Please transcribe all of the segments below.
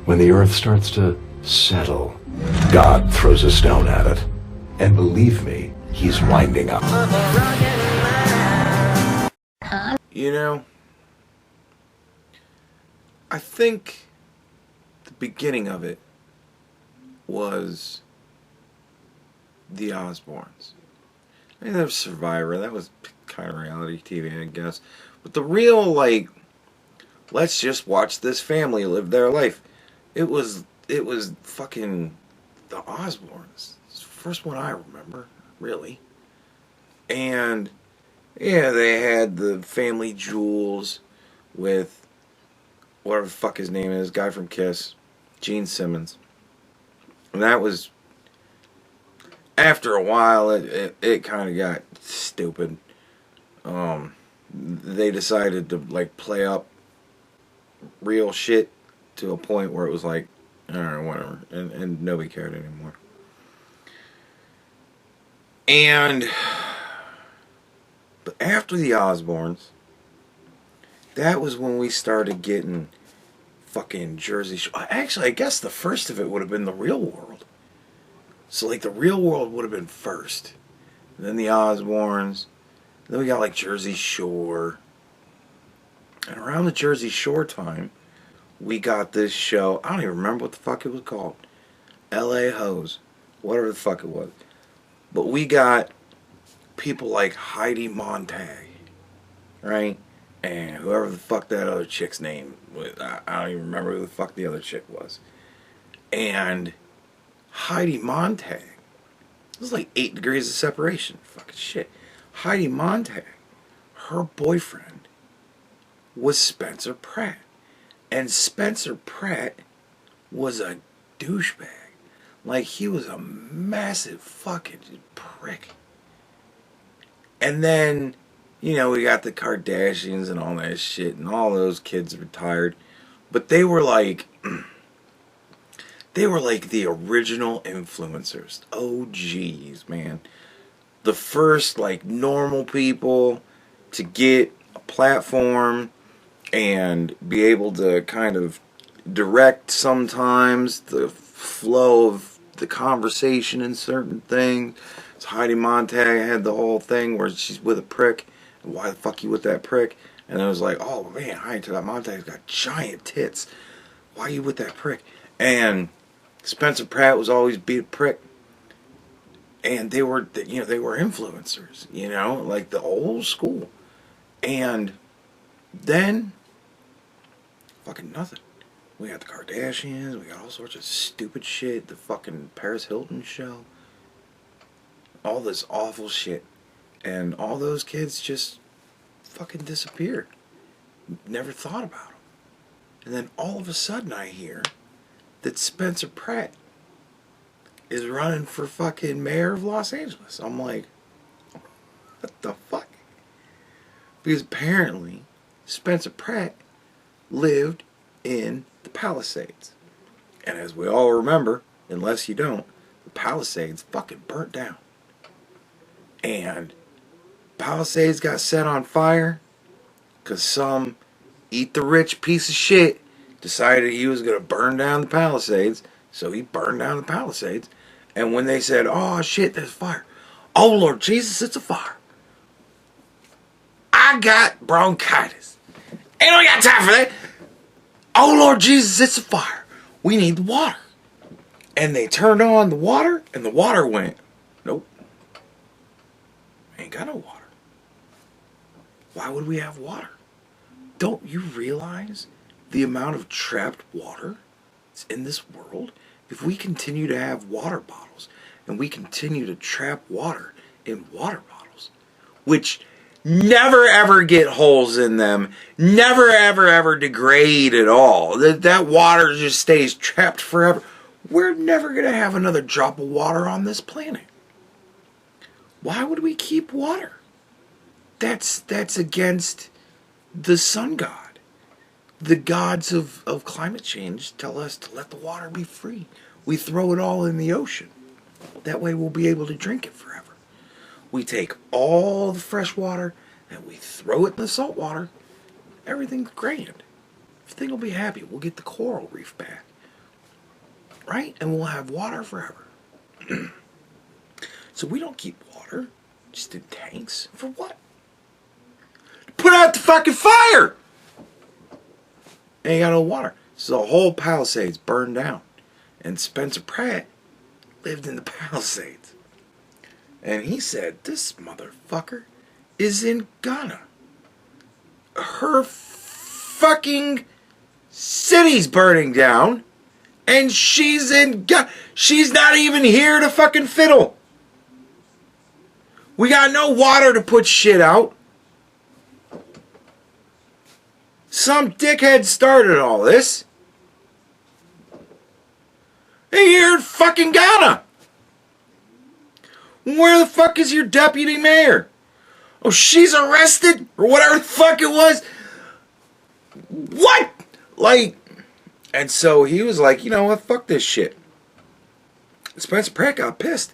When the earth starts to settle, God throws a stone at it. And believe me, he's winding up. You know, I think the beginning of it was the Osbournes. I mean, there was Survivor. That was kind of reality TV, I guess. But the real, like, let's just watch this family live their life. It was fucking the Osbournes. It's the first one I remember, really. And yeah, they had the family jewels with whatever the fuck his name is, guy from Kiss, Gene Simmons. And that was, after a while, it kind of got stupid. They decided to, like, play up real shit to a point where it was like, alright, whatever. And nobody cared anymore. But after the Osbournes, that was when we started getting fucking Jersey Shore. Actually, I guess the first of it would have been the Real World. So, like, the Real World would have been first. And then the Osbournes. Then we got, like, Jersey Shore. And around the Jersey Shore time, we got this show. I don't even remember what the fuck it was called. L.A. Hoes. Whatever the fuck it was. But we got people like Heidi Montag. Right? And whoever the fuck that other chick's name was. I don't even remember who the fuck the other chick was. And Heidi Montag. It was like 8 degrees of separation. Fucking shit. Heidi Montag, her boyfriend was Spencer Pratt. And Spencer Pratt was a douchebag. Like, he was a massive fucking prick. And then, you know, we got the Kardashians and all that shit, and all those kids retired. But they were like the original influencers. OGs, man. The first, like, normal people to get a platform and be able to kind of direct sometimes the flow of the conversation in certain things. So Heidi Montag had the whole thing where she's with a prick. And why the fuck you with that prick? And it was like, oh man, Heidi Montag's got giant tits. Why you with that prick? And Spencer Pratt was always beat a prick. And they were influencers, you know, like the old school. And then, fucking nothing. We got the Kardashians, we got all sorts of stupid shit, the fucking Paris Hilton show. All this awful shit. And all those kids just fucking disappeared. Never thought about them. And then all of a sudden I hear that Spencer Pratt is running for fucking mayor of Los Angeles. I'm like, what the fuck? Because apparently Spencer Pratt lived in the Palisades. And as we all remember, unless you don't, the Palisades fucking burnt down. And Palisades got set on fire because some eat-the-rich piece of shit decided he was going to burn down the Palisades. So he burned down the Palisades. And when they said, oh shit, there's fire. Oh Lord Jesus, it's a fire. I got bronchitis. Ain't no got time for that. Oh Lord Jesus, it's a fire. We need the water. And they turned on the water, and the water went, nope. Ain't got no water. Why would we have water? Don't you realize the amount of trapped water that's in this world? If we continue to have water bottles, and we continue to trap water in water bottles, which never ever get holes in them, never ever degrade at all, that water just stays trapped forever, we're never going to have another drop of water on this planet. Why would we keep water? That's against the sun god. The gods of climate change tell us to let the water be free. We throw it all in the ocean. That way we'll be able to drink it forever. We take all the fresh water and we throw it in the salt water. Everything's grand. Everything will be happy. We'll get the coral reef back. right? And we'll have water forever. So we don't keep water just in tanks. For what? To put out the fucking fire! And you got no water. So the whole Palisades burned down. And Spencer Pratt lived in the Palisades. And he said, this motherfucker is in Ghana. Her fucking city's burning down. And she's in Ghana. She's not even here to fucking fiddle. We got no water to put shit out. Some dickhead started all this. And you're in fucking Ghana. Where the fuck is your deputy mayor? Oh, she's arrested? Or whatever the fuck it was. What? Like, and so he was like, you know what? Fuck this shit. Spencer Pratt got pissed.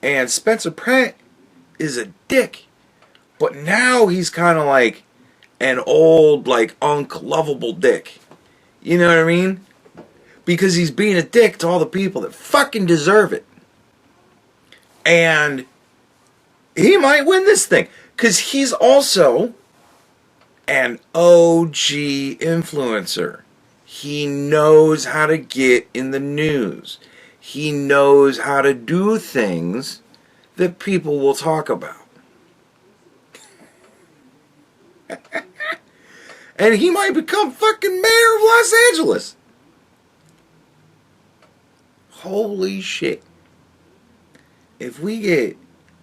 And Spencer Pratt is a dick. But now he's kind of like an old, like, lovable dick. You know what I mean? Because he's being a dick to all the people that fucking deserve it. And he might win this thing. Because he's also an OG influencer. He knows how to get in the news. He knows how to do things that people will talk about. And he might become fucking mayor of Los Angeles. Holy shit. If we get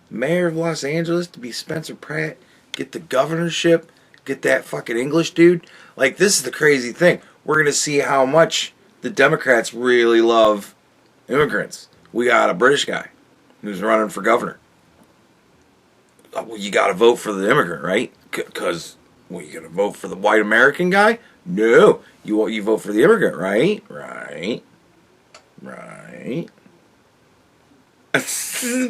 mayor of Los Angeles to be Spencer Pratt, get the governorship, get that fucking English dude, like, this is the crazy thing. We're going to see how much the Democrats really love immigrants. We got a British guy who's running for governor. Well, you got to vote for the immigrant, right? Because, well, you going to vote for the white American guy? No. You vote for the immigrant, right? Right.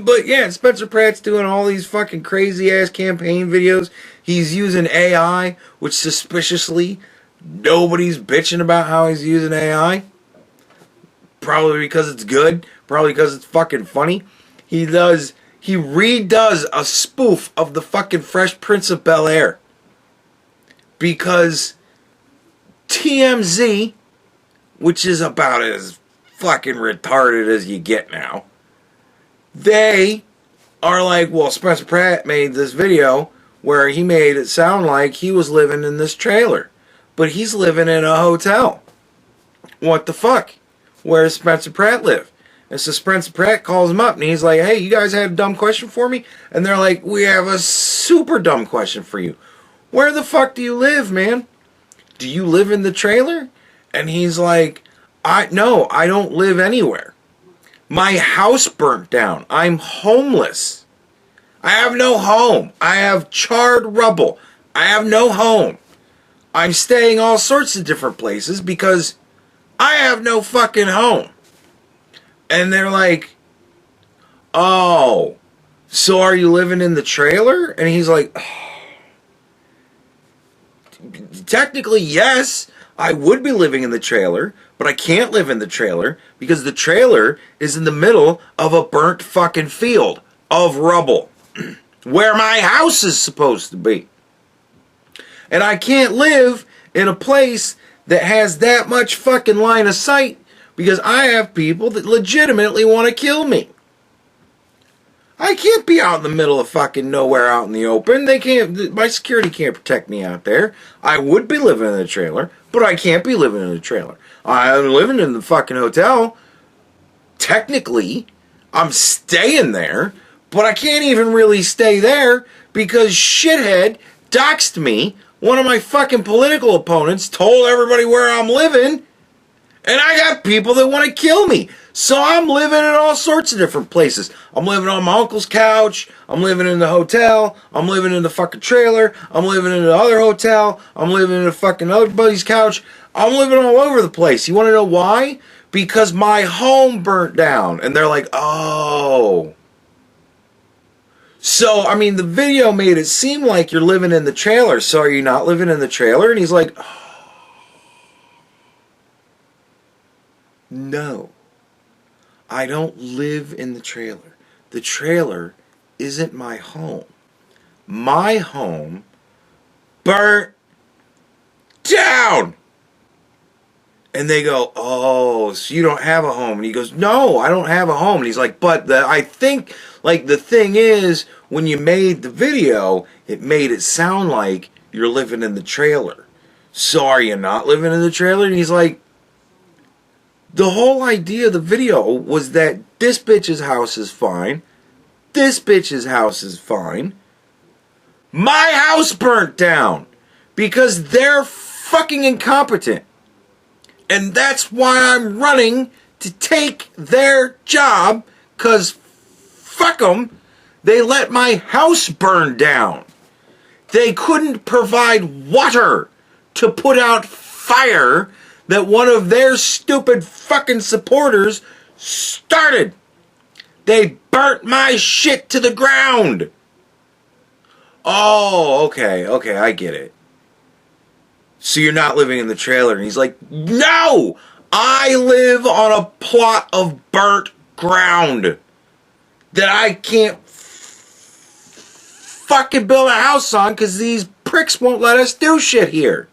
But yeah, Spencer Pratt's doing all these fucking crazy ass campaign videos. He's using AI, which suspiciously nobody's bitching about how he's using AI. Probably because it's good. Probably because it's fucking funny. He redoes a spoof of the fucking Fresh Prince of Bel-Air. Because TMZ, which is about as fucking retarded as you get now, they are like, well, Spencer Pratt made this video where he made it sound like he was living in this trailer. But he's living in a hotel. What the fuck? Where does Spencer Pratt live? And so Spencer Pratt calls him up and he's like, hey, you guys had a dumb question for me? And they're like, we have a super dumb question for you. Where the fuck do you live, man? Do you live in the trailer? And he's like, no, I don't live anywhere. My house burnt down. I'm homeless. I have no home. I have charred rubble. I have no home. I'm staying all sorts of different places because I have no fucking home. And they're like, oh, so are you living in the trailer? And he's like, technically, yes, I would be living in the trailer, but I can't live in the trailer because the trailer is in the middle of a burnt fucking field of rubble where my house is supposed to be. And I can't live in a place that has that much fucking line of sight because I have people that legitimately want to kill me. I can't be out in the middle of fucking nowhere out in the open. They can't, my security can't protect me out there. I would be living in a trailer, but I can't be living in a trailer. I'm living in the fucking hotel. Technically, I'm staying there, but I can't even really stay there because shithead doxed me. One of my fucking political opponents told everybody where I'm living, and I got people that want to kill me. So I'm living in all sorts of different places. I'm living on my uncle's couch. I'm living in the hotel. I'm living in the fucking trailer. I'm living in the other hotel. I'm living in the fucking other buddy's couch. I'm living all over the place. You want to know why? Because my home burnt down. And they're like, oh. So, I mean, the video made it seem like you're living in the trailer. So are you not living in the trailer? And he's like, oh, no. I don't live in the trailer. The trailer isn't my home. My home burnt down. And they go, oh, so you don't have a home. And he goes, no, I don't have a home. And he's like, but I think, like, the thing is, when you made the video, it made it sound like you're living in the trailer. So are you not living in the trailer? And he's like, the whole idea of the video was that this bitch's house is fine. This bitch's house is fine. My house burnt down because they're fucking incompetent. And that's why I'm running to take their job, because fuck them. They let my house burn down. They couldn't provide water to put out fire that one of their stupid fucking supporters started. They burnt my shit to the ground. Oh, okay, I get it. So you're not living in the trailer. And he's like, no! I live on a plot of burnt ground that I can't fucking build a house on because these pricks won't let us do shit here.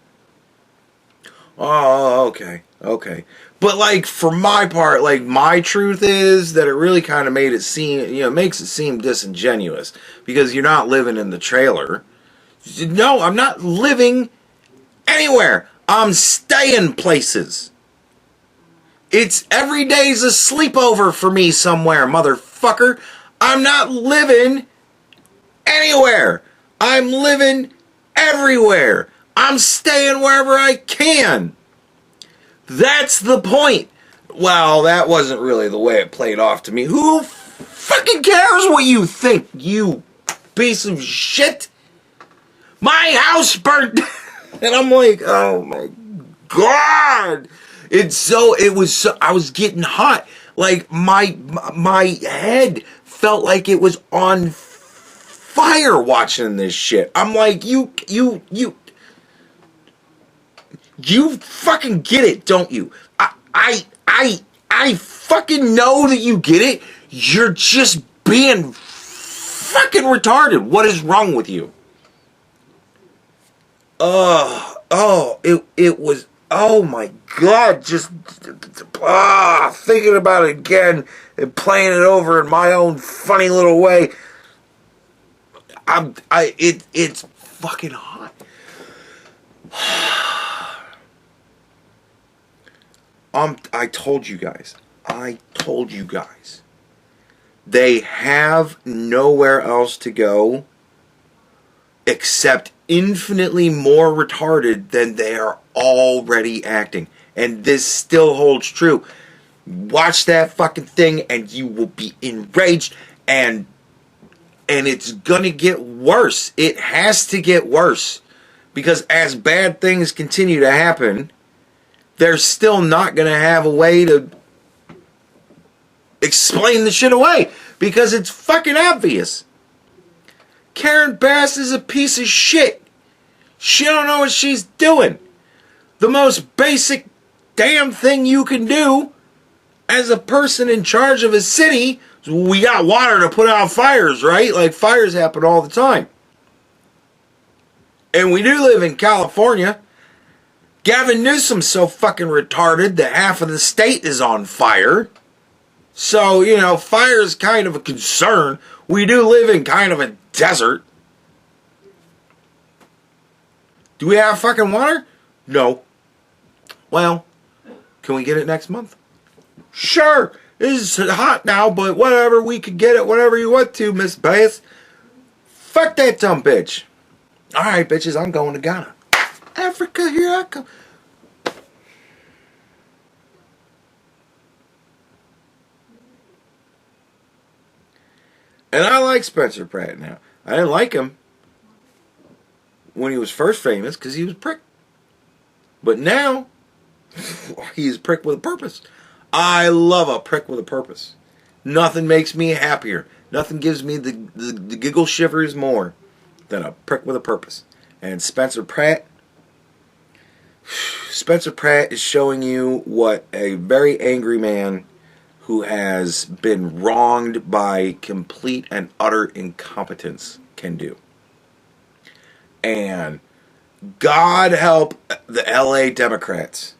Oh, okay. But, like, for my part, like, my truth is that it really kind of made it seem, makes it seem disingenuous because you're not living in the trailer. No, I'm not living anywhere. I'm staying places. It's every day's a sleepover for me somewhere, motherfucker. I'm not living anywhere. I'm living everywhere. I'm staying wherever I can. That's the point. Well, that wasn't really the way it played off to me. Who fucking cares what you think, you piece of shit? My house burnt. And I'm like, oh my God. I was getting hot. Like my head felt like it was on fire watching this shit. I'm like, you fucking get it, don't you? I fucking know that you get it. You're just being fucking retarded. What is wrong with you? It was, oh my God, just, thinking about it again and playing it over in my own funny little way. It's fucking hot. I told you guys. They have nowhere else to go except infinitely more retarded than they are already acting. And this still holds true. Watch that fucking thing and you will be enraged, and it's gonna get worse. It has to get worse. Because as bad things continue to happen, they're still not gonna have a way to explain the shit away. Because it's fucking obvious. Karen Bass is a piece of shit. She don't know what she's doing. The most basic damn thing you can do as a person in charge of a city is, we got water to put out fires, right? Like, fires happen all the time. And we do live in California. Gavin Newsom's so fucking retarded that half of the state is on fire. So, fire is kind of a concern. We do live in kind of a desert. Do we have fucking water? No. Well, can we get it next month? Sure. It's hot now, but whatever. We could get it whenever you want to, Miss Bass. Fuck that dumb bitch. Alright, bitches, I'm going to Ghana. Africa, here I come. And I like Spencer Pratt now. I didn't like him when he was first famous because he was a prick. But now, he's a prick with a purpose. I love a prick with a purpose. Nothing makes me happier. Nothing gives me the giggle shivers more than a prick with a purpose. And Spencer Pratt is showing you what a very angry man who has been wronged by complete and utter incompetence can do. And God help the LA Democrats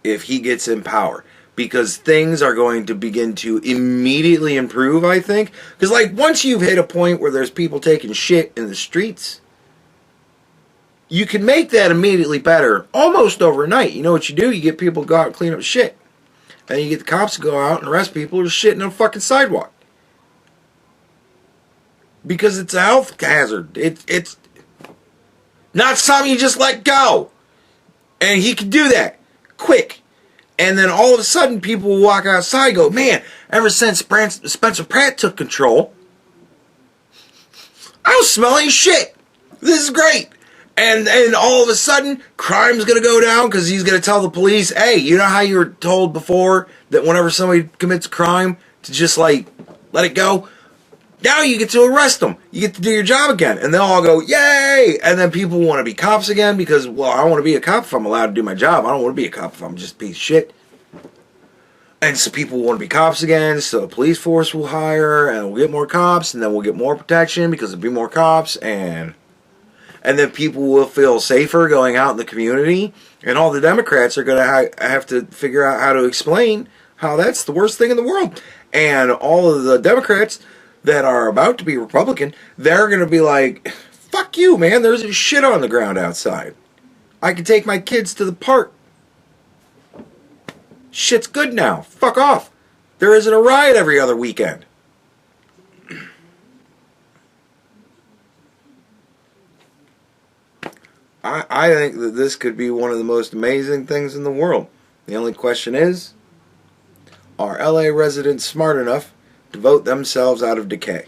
if he gets in power, because things are going to begin to immediately improve, I think. Because, like, once you've hit a point where there's people taking shit in the streets, you can make that immediately better almost overnight. You know what you do? You get people to go out and clean up shit. And you get the cops to go out and arrest people who's shitting on a fucking sidewalk. Because it's a health hazard. It's not something you just let go. And he can do that quick. And then all of a sudden people will walk outside and go, man, ever since Spencer Pratt took control, I was smelling shit. This is great. And all of a sudden, crime's going to go down because he's going to tell the police, hey, you know how you were told before that whenever somebody commits a crime to just, like, let it go? Now you get to arrest them. You get to do your job again. And they'll all go, yay! And then people want to be cops again because, well, I want to be a cop if I'm allowed to do my job. I don't want to be a cop if I'm just a piece of shit. And so people want to be cops again, so the police force will hire, and we'll get more cops, and then we'll get more protection because there'll be more cops, and then people will feel safer going out in the community, and all the Democrats are going to have to figure out how to explain how that's the worst thing in the world. And all of the Democrats that are about to be Republican, they're going to be like, fuck you, man, there's a shit on the ground outside. I can take my kids to the park. Shit's good now. Fuck off. There isn't a riot every other weekend. I think that this could be one of the most amazing things in the world. The only question is, are LA residents smart enough to vote themselves out of decay?